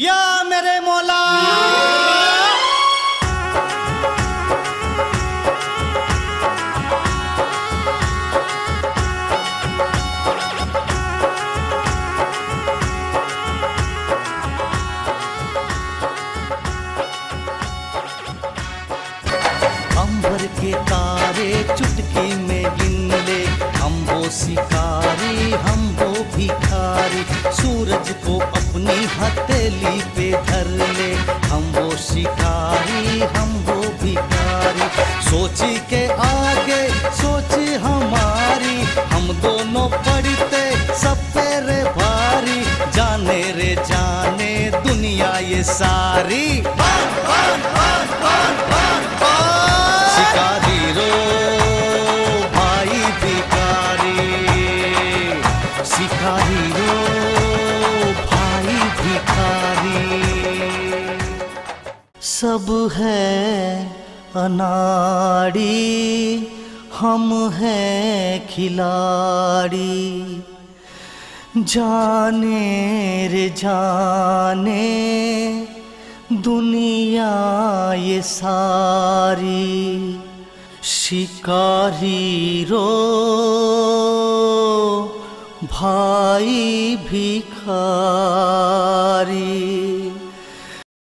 या मेरे मौला। अंबर के तारे चुटकी में गिन ले, हम वो शिकारी हम वो भिखारी। सूरज को अपनी हथेली पे धर ले, हम वो शिकारी हम वो भिखारी। सोची के आगे सोची हमारी, हम दोनों पड़ते सब पे रे भारी। जाने रे जाने दुनिया ये सारी। शिकारी रो भाई भिखारी, शिकारी रो भाई भिखारी। सब है अनाड़ी हम हैं खिलाड़ी। जाने रे जाने दुनिया ये सारी। शिकारी रो भाई भिखारी।